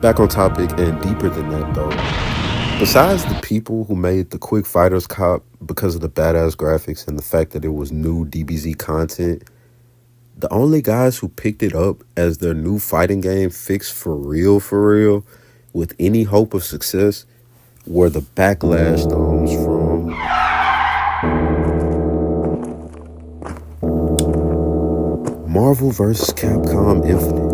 Back on topic and deeper than that though. Besides the people who made the Quick Fighters cop because of the badass graphics and the fact that it was new DBZ content, the only guys who picked it up as their new fighting game fixed for real, with any hope of success, were the Backlash Domes from Marvel vs. Capcom Infinite.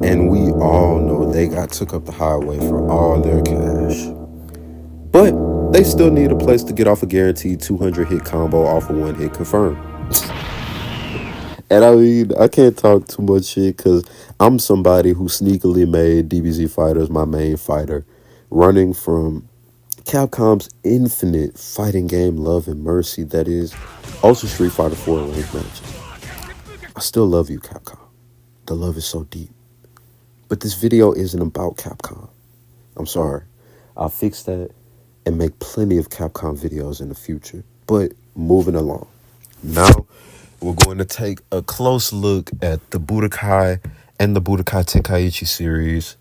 And we all know they got took up the highway for all their cash. But they still need a place to get off a guaranteed 200 hit combo off of one hit confirmed. And I mean, I can't talk too much shit because I'm somebody who sneakily made DBZ Fighters my main fighter, running from Capcom's infinite fighting game love and mercy that is Ultra Street Fighter 4 ranked matches. I still love you, Capcom. The love is so deep. But this video isn't about Capcom. I'm sorry. I'll fix that and make plenty of Capcom videos in the future. But moving along. Now, we're going to take a close look at the Budokai and the Budokai Tenkaichi series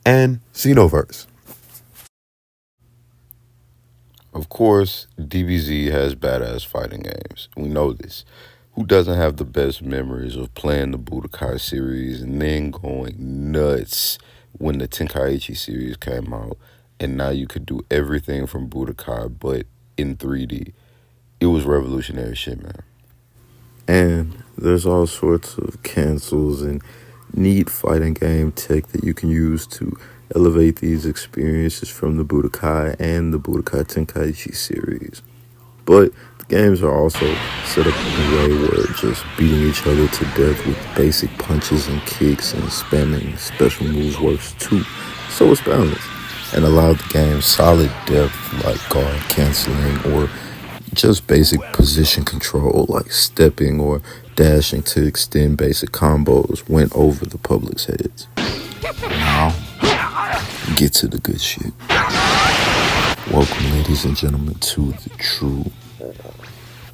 and Xenoverse. Of course, DBZ has badass fighting games. We know this. Who doesn't have the best memories of playing the Budokai series and then going nuts when the Tenkaichi series came out and now you could do everything from Budokai but in 3D? It was revolutionary shit, man. And there's all sorts of cancels and neat fighting game tech that you can use to elevate these experiences from the Budokai and the Budokai Tenkaichi series. But the games are also set up in a way where just beating each other to death with basic punches and kicks and spamming special moves works too. So it's balanced and allow the game solid depth like guard canceling or just basic position control like stepping or dashing to extend basic combos went over the public's heads. Now, get to the good shit. Welcome, ladies and gentlemen, to the true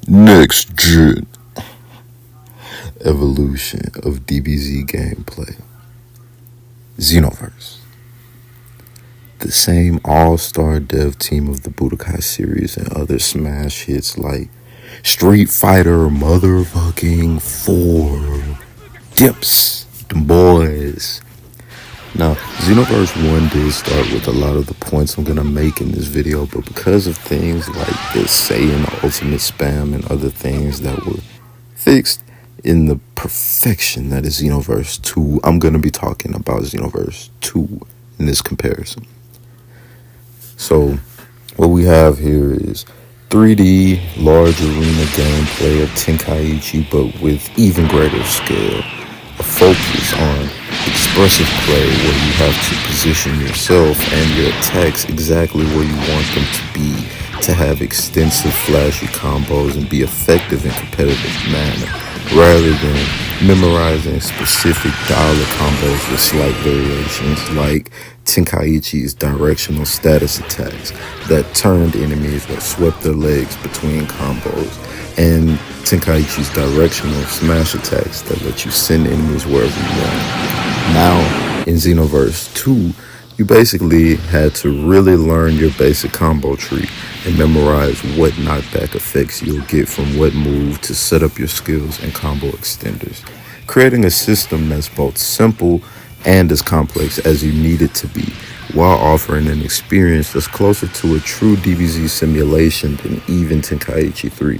next gen evolution of DBZ gameplay. Xenoverse. The same all-star dev team of the Budokai series and other smash hits like Street Fighter motherfucking 4. Dips, them boys. Now, Xenoverse 1 did start with a lot of the points I'm going to make in this video, but because of things like the Saiyan Ultimate Spam and other things that were fixed in the perfection that is Xenoverse 2, I'm going to be talking about Xenoverse 2 in this comparison. So, what we have here is 3D large arena gameplay of Tenkaichi, but with even greater scale. A focus on expressive play where you have to position yourself and your attacks exactly where you want them to be, to have extensive flashy combos and be effective in competitive manner, rather than memorizing specific dollar combos with slight variations like Tenkaichi's directional status attacks that turned enemies or swept their legs between combos, and Tenkaichi's directional smash attacks that let you send enemies wherever you want. Now, in Xenoverse 2, you basically had to really learn your basic combo tree and memorize what knockback effects you'll get from what move to set up your skills and combo extenders, creating a system that's both simple and as complex as you need it to be, while offering an experience that's closer to a true DBZ simulation than even Tenkaichi 3.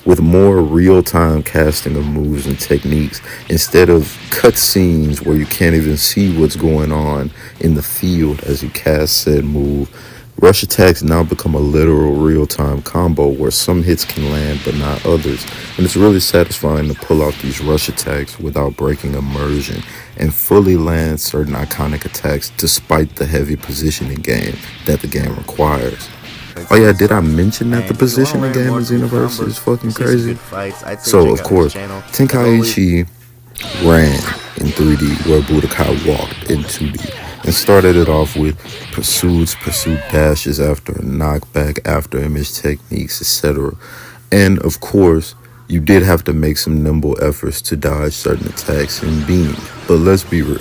With more real-time casting of moves and techniques instead of cutscenes where you can't even see what's going on in the field as you cast said move. Rush attacks now become a literal real-time combo where some hits can land but not others, and it's really satisfying to pull out these rush attacks without breaking immersion and fully land certain iconic attacks despite the heavy positioning game that the game requires. Oh yeah, did I mention that the positioning game in Xenoverse is fucking crazy? So of course, Tenkaichi ran in 3D where Budokai walked in 2D, and started it off with pursuit dashes after a knockback, after image techniques, etc. And of course, you did have to make some nimble efforts to dodge certain attacks and beams. But let's be real.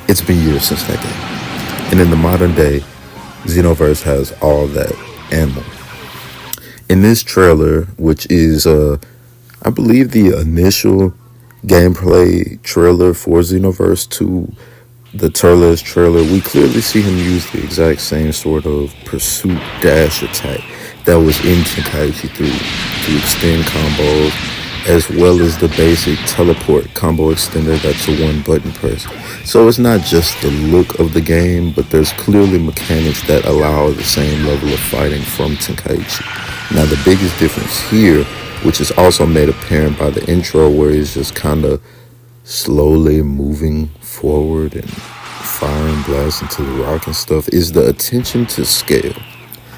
It's been years since that game. And in the modern day, Xenoverse has all that and more. In this trailer, which is, I believe, the initial gameplay trailer for Xenoverse 2, the Turles trailer, we clearly see him use the exact same sort of pursuit dash attack that was in Tenkaichi 3 to extend combos, as well as the basic teleport combo extender that's a one button press. So it's not just the look of the game, but there's clearly mechanics that allow the same level of fighting from Tenkaichi. Now the biggest difference here, which is also made apparent by the intro where he's just kind of slowly moving forward and firing blasts into the rock and stuff, is the attention to scale.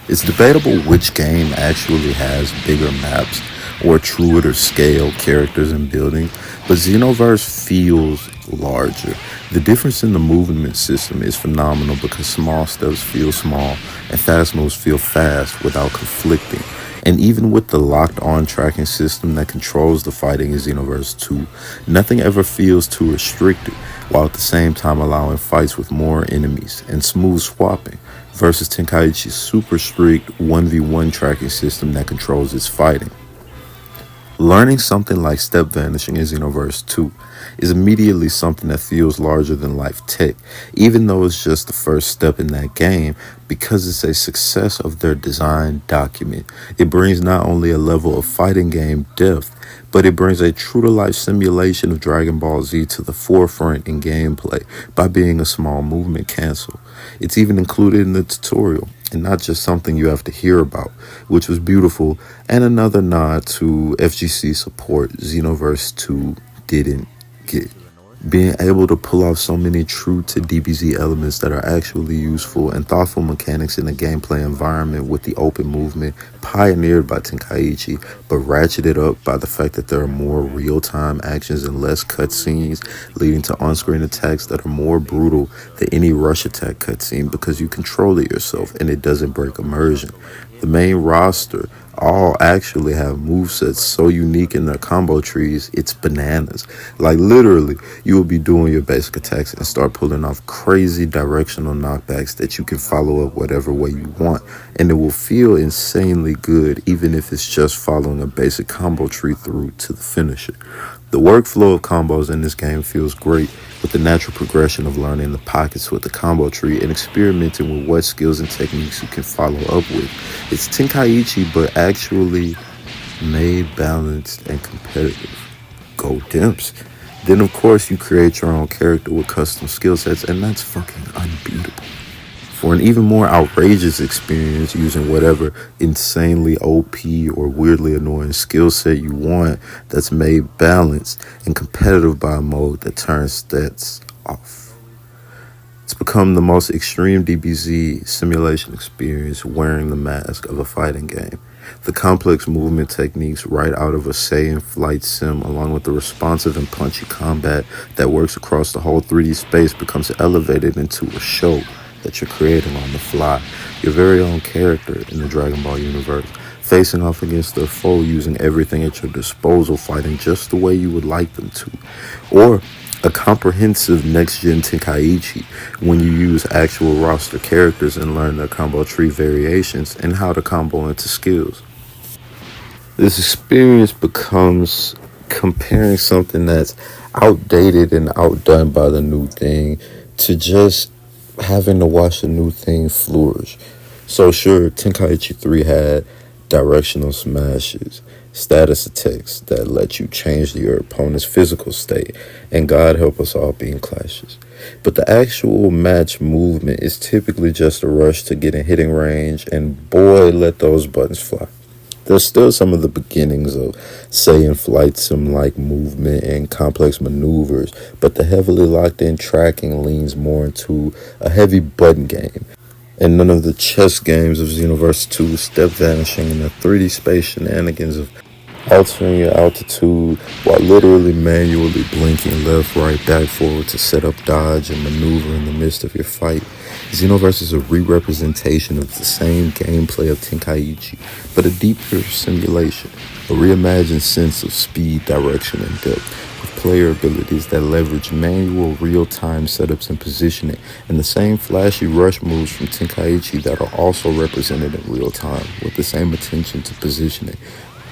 It's debatable which game actually has bigger maps or truer to scale characters and buildings, but Xenoverse feels larger. The difference in the movement system is phenomenal because small steps feel small and fast moves feel fast without conflicting. And even with the locked-on tracking system that controls the fighting in Xenoverse 2, nothing ever feels too restricted, while at the same time allowing fights with more enemies and smooth swapping, versus Tenkaichi's super strict 1v1 tracking system that controls its fighting. Learning something like step vanishing in Xenoverse 2 is immediately something that feels larger than life tech, even though it's just the first step in that game, because it's a success of their design document. It brings not only a level of fighting game depth, but it brings a true-to-life simulation of Dragon Ball Z to the forefront in gameplay by being a small movement cancel. It's even included in the tutorial, and not just something you have to hear about, which was beautiful, and another nod to FGC support Xenoverse 2 didn't get. Being able to pull off so many true to DBZ elements that are actually useful and thoughtful mechanics in a gameplay environment with the open movement pioneered by Tenkaichi, but ratcheted up by the fact that there are more real-time actions and less cutscenes, leading to on-screen attacks that are more brutal than any rush attack cutscene because you control it yourself and it doesn't break immersion. The main roster all actually have movesets so unique in their combo trees, it's bananas. Like literally, you will be doing your basic attacks and start pulling off crazy directional knockbacks that you can follow up whatever way you want, and it will feel insanely good even if it's just following a basic combo tree through to the finisher. The workflow of combos in this game feels great, with the natural progression of learning the pockets with the combo tree and experimenting with what skills and techniques you can follow up with. It's Tenkaichi, but actually made balanced and competitive. Go Dimps. Then of course you create your own character with custom skill sets, and that's fucking unbeatable. For an even more outrageous experience using whatever insanely OP or weirdly annoying skill set you want that's made balanced and competitive by a mode that turns stats off. It's become the most extreme DBZ simulation experience wearing the mask of a fighting game. The complex movement techniques right out of a Saiyan flight sim, along with the responsive and punchy combat that works across the whole 3D space, becomes elevated into a show that you're creating on the fly. Your very own character in the Dragon Ball universe, facing off against their foe using everything at your disposal, fighting just the way you would like them to. Or a comprehensive next-gen Tenkaichi when you use actual roster characters and learn their combo tree variations and how to combo into skills. This experience becomes comparing something that's outdated and outdone by the new thing to just having to watch the new thing flourish. So sure, Tenkaichi 3 had directional smashes, status attacks that let you change your opponent's physical state, and God help us all being clashes. But the actual match movement is typically just a rush to get in hitting range, and boy, let those buttons fly. There's still some of the beginnings of Saiyan flight sim-like movement and complex maneuvers, but the heavily locked-in tracking leans more into a heavy button game. And none of the chess games of Xenoverse 2 step vanishing and the 3D space shenanigans of altering your altitude while literally manually blinking left, right, back, forward to set up dodge and maneuver in the midst of your fight. Xenoverse is a re-representation of the same gameplay of Tenkaichi, but a deeper simulation, a reimagined sense of speed, direction, and depth, with player abilities that leverage manual real-time setups and positioning, and the same flashy rush moves from Tenkaichi that are also represented in real time with the same attention to positioning.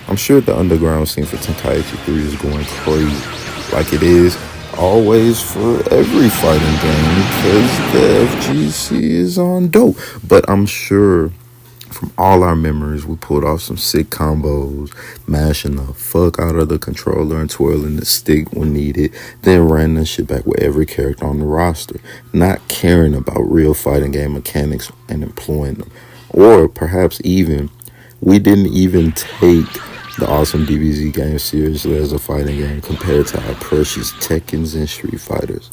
I'm sure the underground scene for Tenkaichi 3 is going crazy, like it is always for every fighting game, because the FGC is on dope. But I'm sure from all our memories, we pulled off some sick combos, mashing the fuck out of the controller and twirling the stick when needed, then ran that shit back with every character on the roster, not caring about real fighting game mechanics and employing them. Or perhaps even, we didn't even take the awesome DBZ game seriously as a fighting game compared to our precious Tekkens and Street Fighters.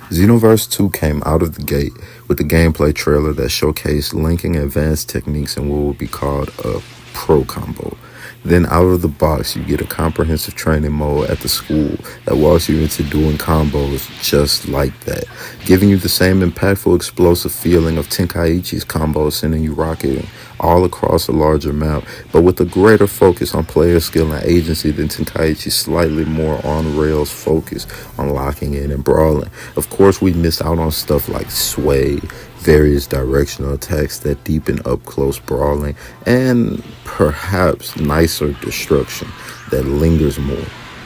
Xenoverse 2 came out of the gate with a gameplay trailer that showcased linking advanced techniques in what would be called a pro combo. Then out of the box, you get a comprehensive training mode at the school that walks you into doing combos just like that, giving you the same impactful, explosive feeling of Tenkaichi's combos, sending you rocketing all across a larger map, but with a greater focus on player skill and agency than Tenkaichi's slightly more on-rails focus on locking in and brawling. Of course, we missed out on stuff like sway, various directional attacks that deepen up-close brawling, and perhaps nicer destruction that lingers more,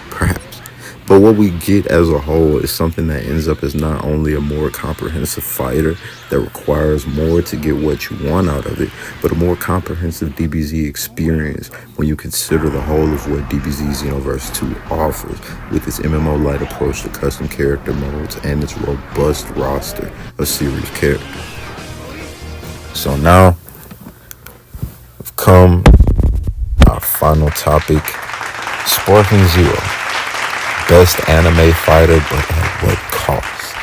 perhaps. But what we get as a whole is something that ends up as not only a more comprehensive fighter that requires more to get what you want out of it, but a more comprehensive DBZ experience when you consider the whole of what DBZ Xenoverse 2 offers with its MMO-light approach to custom character modes and its robust roster of series characters. So now, we've come our final topic, Sparking Zero. Best anime fighter, but at what cost?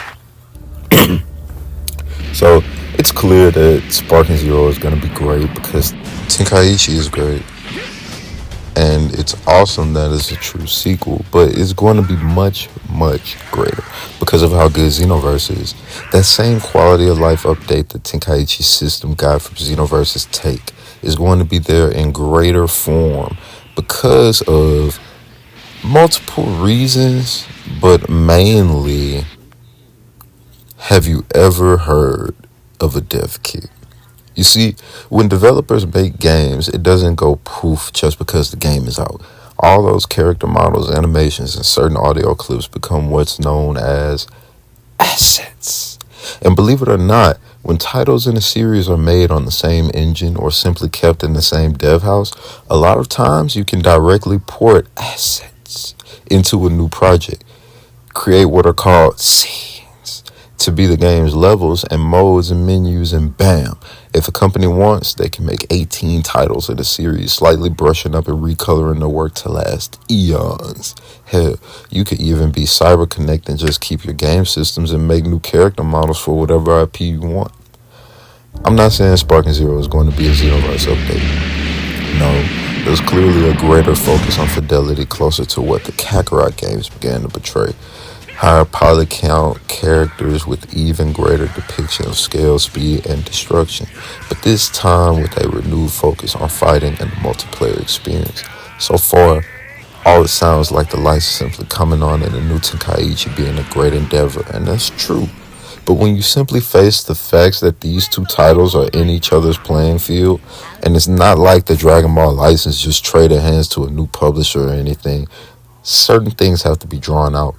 So it's clear that Sparking Zero is going to be great because Tenkaichi is great, and it's awesome that it's a true sequel, but it's going to be much, much greater because of how good Xenoverse is. That same quality of life update that Tenkaichi's system got from Xenoverse's take is going to be there in greater form because of multiple reasons, but mainly, have you ever heard of a dev kit? You see, when developers make games, it doesn't go poof just because the game is out. All those character models, animations, and certain audio clips become what's known as assets. And believe it or not, when titles in a series are made on the same engine or simply kept in the same dev house, a lot of times you can directly port assets into a new project, create what are called scenes to be the game's levels and modes and menus, and bam, if a company wants, they can make 18 titles in a series, slightly brushing up and recoloring the work to last eons. Hell, you could even be CyberConnect and just keep your game systems and make new character models for whatever IP you want. I'm not saying Sparking Zero is going to be a Xenoverse update. No, there's clearly a greater focus on fidelity closer to what the Kakarot games began to portray. Higher poly count characters with even greater depiction of scale, speed, and destruction, but this time with a renewed focus on fighting and the multiplayer experience. So far, all it sounds like the lights are simply coming on and the new Tenkaichi being a great endeavor, and that's true. But when you simply face the facts that these two titles are in each other's playing field, and it's not like the Dragon Ball license just traded hands to a new publisher or anything, certain things have to be drawn out.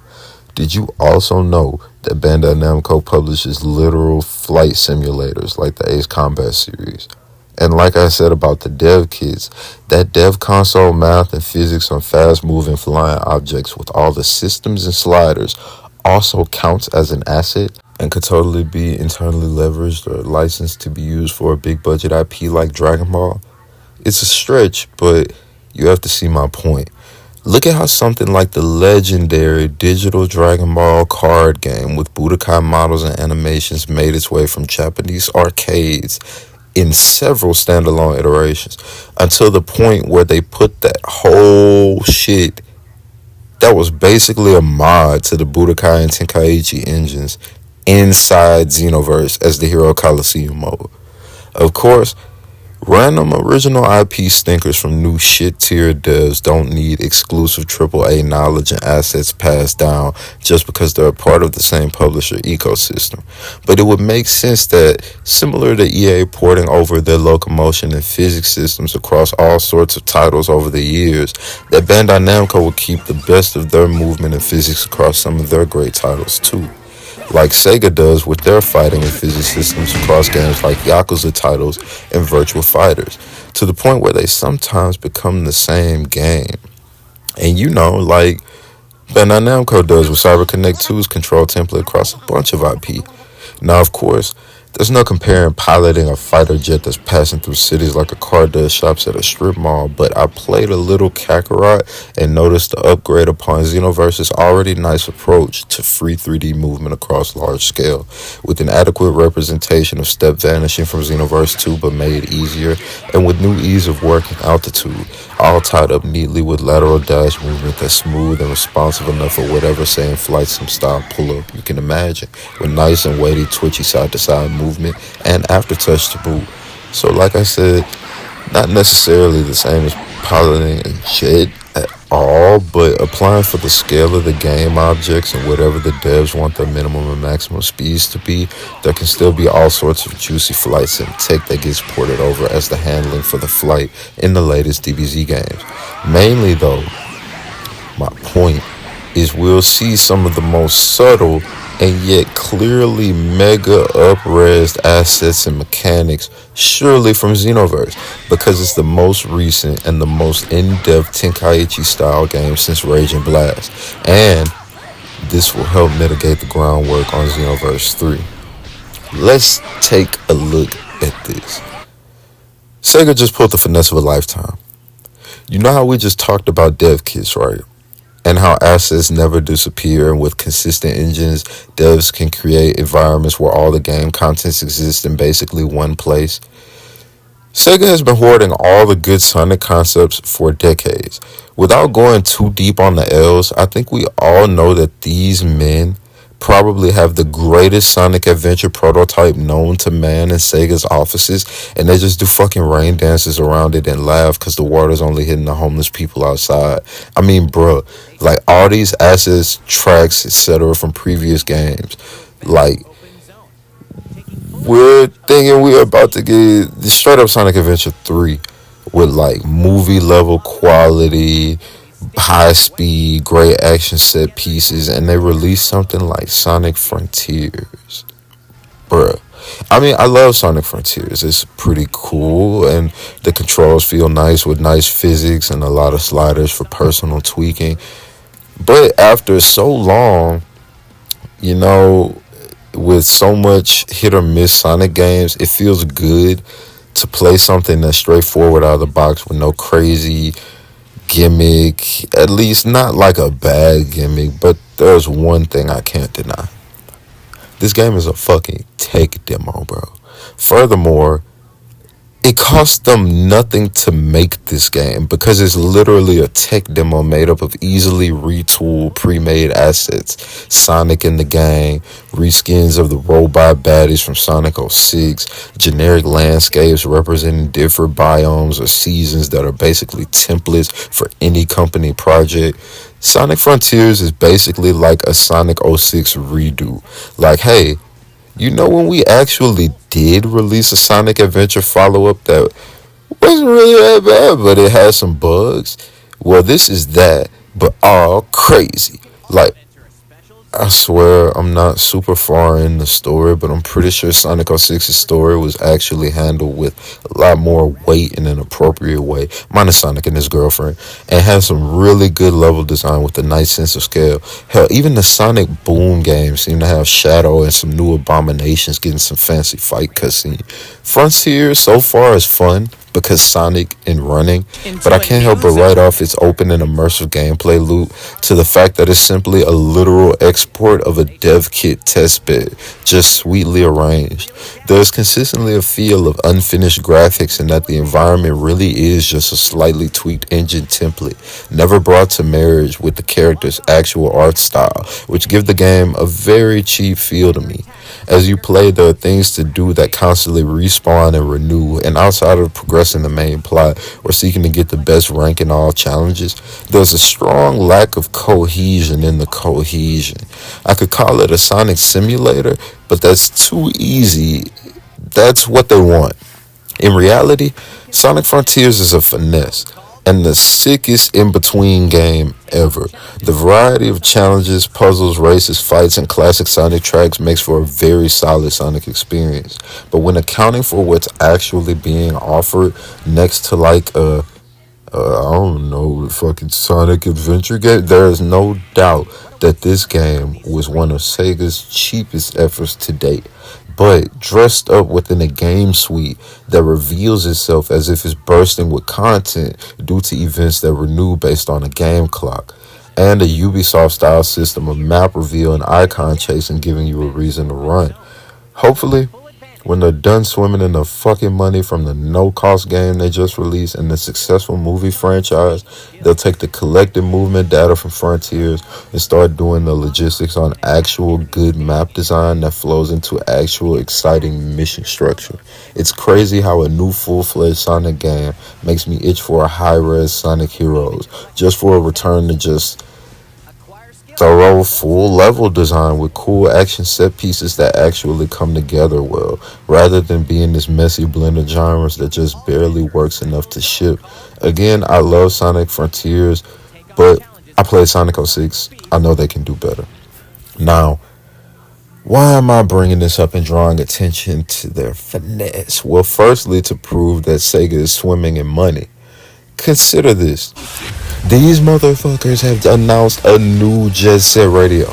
Did you also know that Bandai Namco publishes literal flight simulators like the Ace Combat series? And like I said about the dev kits, that dev console math and physics on fast-moving flying objects with all the systems and sliders also counts as an asset and could totally be internally leveraged or licensed to be used for a big-budget IP like Dragon Ball. It's a stretch, but you have to see my point. Look at how something like the legendary digital Dragon Ball card game with Budokai models and animations made its way from Japanese arcades in several standalone iterations until the point where they put that whole shit that was basically a mod to the Budokai and Tenkaichi engines inside Xenoverse as the Hero Coliseum mode. Of course, Random original IP stinkers from new shit tier devs don't need exclusive AAA knowledge and assets passed down just because they're a part of the same publisher ecosystem. But it would make sense that, similar to EA porting over their locomotion and physics systems across all sorts of titles over the years, that Bandai Namco would keep the best of their movement and physics across some of their great titles too, like Sega does with their fighting and physics systems across games like Yakuza titles and Virtua Fighters, to the point where they sometimes become the same game. And like Bandai Namco does with CyberConnect 2's control template across a bunch of IP. Now, of course, there's no comparing piloting a fighter jet that's passing through cities like a car does shops at a strip mall, but I played a little Kakarot and noticed the upgrade upon Xenoverse's already nice approach to free 3D movement across large scale, with an adequate representation of step vanishing from Xenoverse 2 but made easier, and with new ease of working altitude, all tied up neatly with lateral dash movement that's smooth and responsive enough for whatever saying flight sim style pull-up you can imagine, with nice and weighty twitchy side-to-side movement and aftertouch to boot. So like I said, not necessarily the same as piloting a jet at all, but applying for the scale of the game objects and whatever the devs want their minimum and maximum speeds to be, there can still be all sorts of juicy flight sim tech that gets ported over as the handling for the flight in the latest DBZ games. Mainly though, my point is we'll see some of the most subtle and yet clearly mega up-resed assets and mechanics surely from Xenoverse, because it's the most recent and the most in-depth Tenkaichi style game since Rage and Blast, and this will help mitigate the groundwork on Xenoverse 3. Let's take a look at this. Sega just pulled the finesse of a lifetime. You know how we just talked about dev kits, right? And how assets never disappear, and with consistent engines, devs can create environments where all the game contents exist in basically one place. Sega has been hoarding all the good Sonic concepts for decades. Without going too deep on the L's, I think we all know that these men probably have the greatest Sonic Adventure prototype known to man in Sega's offices, and they just do fucking rain dances around it and laugh because the water's only hitting the homeless people outside. I mean, bruh, like all these assets, tracks, etc. from previous games, like we're thinking we're about to get straight up Sonic Adventure 3 with like movie level quality, high speed, great action set pieces, and they released something like Sonic Frontiers. Bruh. I mean, I love Sonic Frontiers. It's pretty cool, and the controls feel nice with nice physics and a lot of sliders for personal tweaking. But after so long, with so much hit or miss Sonic games, it feels good to play something that's straightforward out of the box with no crazy gimmick, at least not like a bad gimmick. But there's one thing I can't deny: this game is a fucking tech demo, bro. Furthermore, it cost them nothing to make this game because it's literally a tech demo made up of easily retooled pre-made assets. Sonic and the Gang, reskins of the robot baddies from Sonic 06, generic landscapes representing different biomes or seasons that are basically templates for any company project. Sonic Frontiers is basically like a Sonic 06 redo. Like, hey, when we actually did release a Sonic Adventure follow-up that wasn't really that bad, but it had some bugs? Well, this is that, but all crazy. Like, I swear I'm not super far in the story, but I'm pretty sure Sonic 06's story was actually handled with a lot more weight in an appropriate way, minus Sonic and his girlfriend, and had some really good level design with a nice sense of scale. Hell, even the Sonic Boom games seem to have Shadow and some new abominations getting some fancy fight cutscene. Frontier so far is fun because Sonic and running, but I can't help but write off its open and immersive gameplay loop to the fact that it's simply a literal export of a dev kit testbed, just sweetly arranged. There's consistently a feel of unfinished graphics, and that the environment really is just a slightly tweaked engine template, never brought to marriage with the character's actual art style, which give the game a very cheap feel to me. As you play, there are things to do that constantly respawn and renew, and outside of progressing the main plot or seeking to get the best rank in all challenges, there's a strong lack of cohesion in the cohesion. I could call it a Sonic simulator, but that's too easy. That's what they want. In reality, Sonic Frontiers is a finesse and the sickest in between game ever. The variety of challenges, puzzles, races, fights, and classic Sonic tracks makes for a very solid Sonic experience. But when accounting for what's actually being offered next to like I don't know, fucking Sonic Adventure game, there is no doubt that this game was one of Sega's cheapest efforts to date, but dressed up within a game suite that reveals itself as if it's bursting with content due to events that renew based on a game clock, and a Ubisoft style system of map reveal and icon chasing giving you a reason to run. Hopefully, when they're done swimming in the fucking money from the no-cost game they just released and the successful movie franchise, they'll take the collective movement data from Frontiers and start doing the logistics on actual good map design that flows into actual exciting mission structure. It's crazy how a new full-fledged Sonic game makes me itch for a high-res Sonic Heroes, just for a return to just thorough full level design with cool action set pieces that actually come together well, rather than being this messy blend of genres that just barely works enough to ship. Again, I love Sonic Frontiers, but I played Sonic 06. I know they can do better. Now, why am I bringing this up and drawing attention to their finesse? Well, firstly, to prove that Sega is swimming in money. Consider this. These motherfuckers have announced a new Jet Set radio.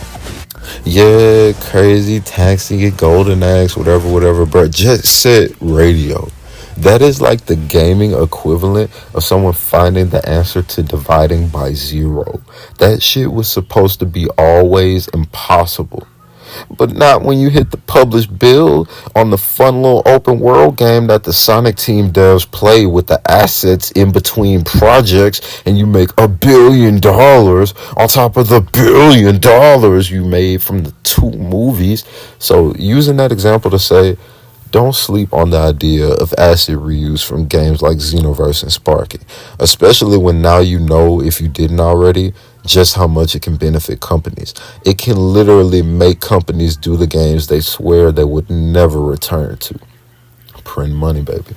Yeah, Crazy Taxi, Golden Axe, whatever, but Jet Set radio. That is like the gaming equivalent of someone finding the answer to dividing by zero. That shit was supposed to be always impossible. But not when you hit the published build on the fun little open world game that the Sonic Team devs play with the assets in between projects, and you make $1 billion on top of the $1 billion you made from the two movies. So using that example to say, don't sleep on the idea of asset reuse from games like Xenoverse and Sparking, especially when now you know, if you didn't already, just how much it can benefit companies. It can literally make companies do the games they swear they would never return to. Print money, baby.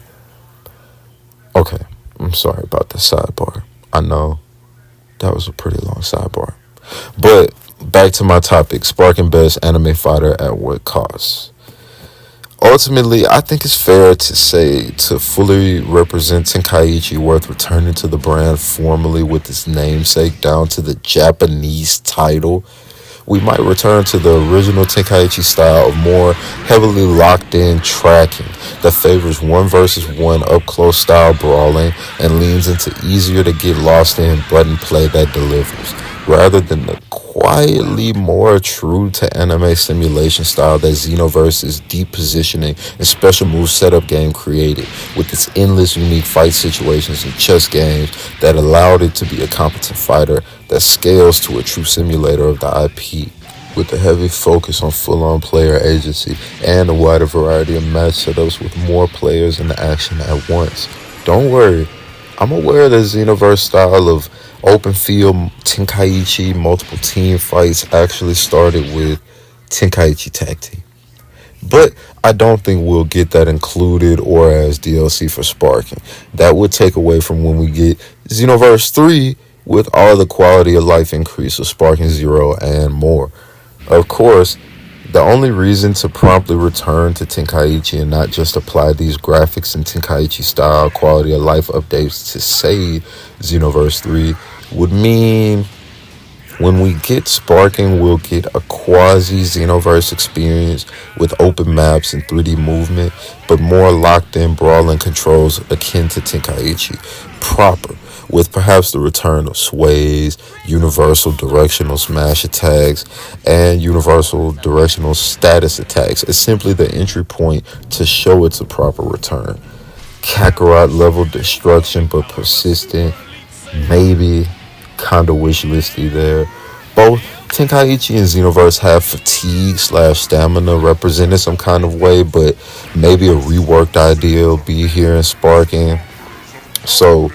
Okay, I'm sorry about the sidebar. I know that was a pretty long sidebar. But back to my topic, Sparking Best Anime Fighter at what cost? Ultimately, I think it's fair to say to fully represent Tenkaichi worth returning to the brand formally with its namesake down to the Japanese title. We might return to the original Tenkaichi style of more heavily locked in tracking that favors one versus one up close style brawling and leans into easier to get lost in button play that delivers, rather than the quietly more true to anime simulation style that Xenoverse's deep positioning and special move setup game created, with its endless unique fight situations and chess games that allowed it to be a competent fighter that scales to a true simulator of the IP, with a heavy focus on full-on player agency and a wider variety of match setups with more players in the action at once. Don't worry, I'm aware that Xenoverse style of open field Tenkaichi multiple team fights actually started with Tenkaichi Tag Team. But I don't think we'll get that included or as DLC for Sparking. That would take away from when we get Xenoverse 3 with all the quality of life increase of Sparking Zero and more. Of course, the only reason to promptly return to Tenkaichi and not just apply these graphics and Tenkaichi style quality of life updates to say Xenoverse 3 would mean when we get Sparking, we'll get a quasi Xenoverse experience with open maps and 3D movement, but more locked in brawling controls akin to Tenkaichi proper, with perhaps the return of sways, universal directional smash attacks, and universal directional status attacks as simply the entry point to show it's a proper return. Kakarot level destruction, but persistent, maybe kinda wish listy there. Both Tenkaichi and Xenoverse have fatigue slash stamina represented some kind of way, but maybe a reworked idea will be here in Sparking. So,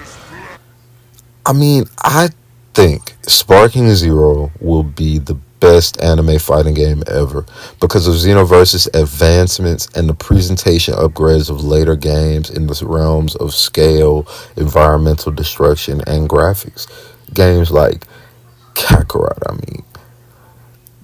I mean, I think Sparking Zero will be the best anime fighting game ever because of Xenoverse's advancements and the presentation upgrades of later games in the realms of scale, environmental destruction, and graphics. Games like Kakarot, I mean.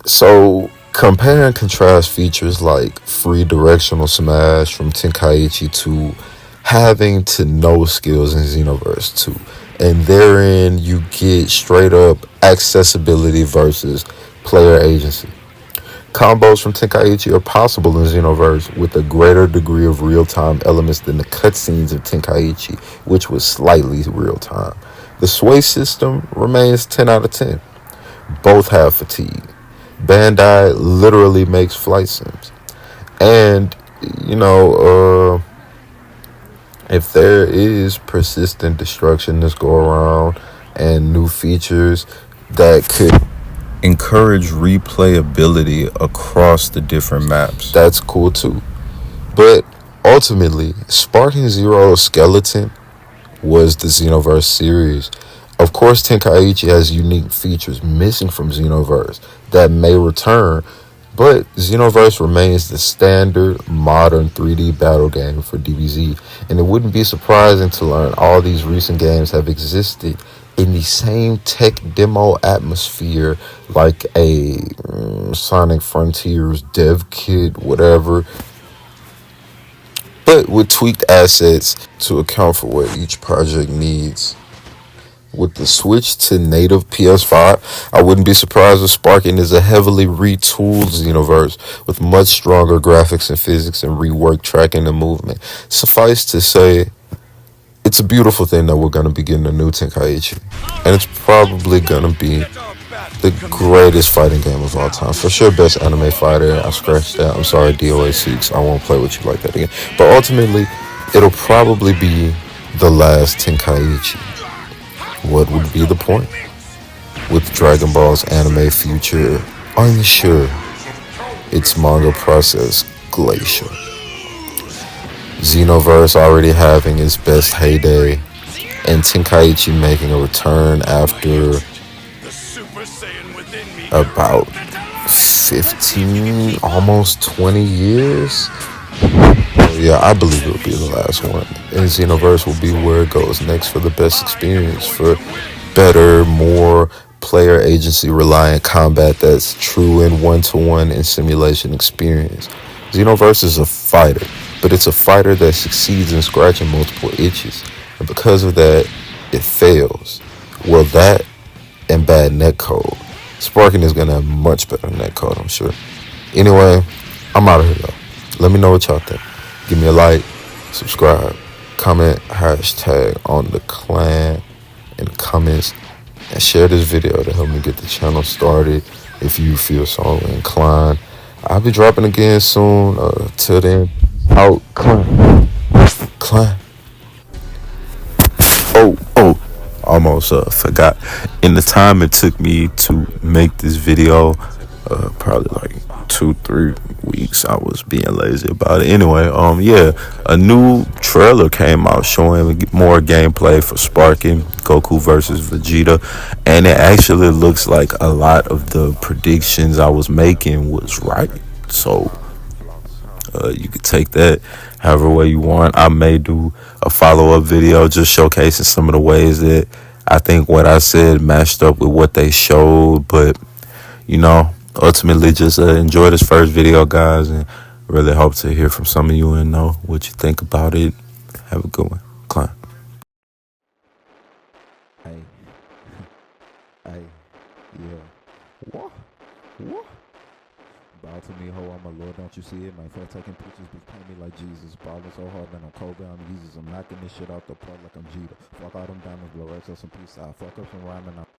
So, compare and contrast features like free directional smash from Tenkaichi to having to know skills in Xenoverse 2. And therein, you get straight up accessibility versus player agency. Combos from Tenkaichi are possible in Xenoverse with a greater degree of real time elements than the cutscenes of Tenkaichi, which was slightly real time. The sway system remains 10 out of 10. Both have fatigue. Bandai literally makes flight sims. And, you know, if there is persistent destruction this go around and new features that could encourage replayability across the different maps, that's cool too. But ultimately, Sparking Zero Skeleton was the Xenoverse series. Of course, Tenkaichi has unique features missing from Xenoverse that may return, but Xenoverse remains the standard modern 3D battle game for DBZ, and it wouldn't be surprising to learn all these recent games have existed in the same tech demo atmosphere like a Sonic Frontiers dev kit, whatever, but with tweaked assets to account for what each project needs. With the switch to native PS5, I wouldn't be surprised if Sparking is a heavily retooled Xenoverse with much stronger graphics and physics and reworked tracking and movement. Suffice to say, it's a beautiful thing that we're going to be getting a new Tenkaichi. And it's probably going to be the greatest fighting game of all time. For sure, best anime fighter. I scratched that. I'm sorry, DOA6. I won't play with you like that again. But ultimately, it'll probably be the last Tenkaichi. What would be the point? With Dragon Ball's anime future unsure, its manga process glacial. Xenoverse already having its best heyday, and Tenkaichi making a return after about 15, almost 20 years. Yeah, I believe it will be the last one. And Xenoverse will be where it goes next for the best experience, for better, more player agency reliant combat that's true and one-to-one in simulation experience. Xenoverse is a fighter, but it's a fighter that succeeds in scratching multiple itches. And because of that, it fails. Well, that and bad netcode. Sparking is going to have much better netcode, I'm sure. Anyway, I'm out of here, though. Let me know what y'all think. Give me a like, subscribe, comment, hashtag on the clan in the comments, and share this video to help me get the channel started if you feel so inclined. I'll be dropping again soon. Till then, out, clan. Clan. Oh, almost forgot. In the time it took me to make this video, probably like 2-3 weeks, I was being lazy about it. Anyway, yeah, a new trailer came out showing more gameplay for Sparking Goku versus Vegeta, and it actually looks like a lot of the predictions I was making was right. So you could take that however way you want. I may do a follow-up video just showcasing some of the ways that I think what I said matched up with what they showed, but you know, ultimately just enjoy this first video, guys, and really hope to hear from some of you and know what you think about it. Have a good one. Climb. Hey, yeah. What? Bow to me, ho, I'm a lord, don't you see it? My friend taking pictures, be paying me like Jesus. Balling so hard, man, I'm Kobe, I'm Jesus. I'm knocking this shit out the park like I'm Jeter. Fuck all them diamonds, blow X or some peace out. Fuck up and rhyming,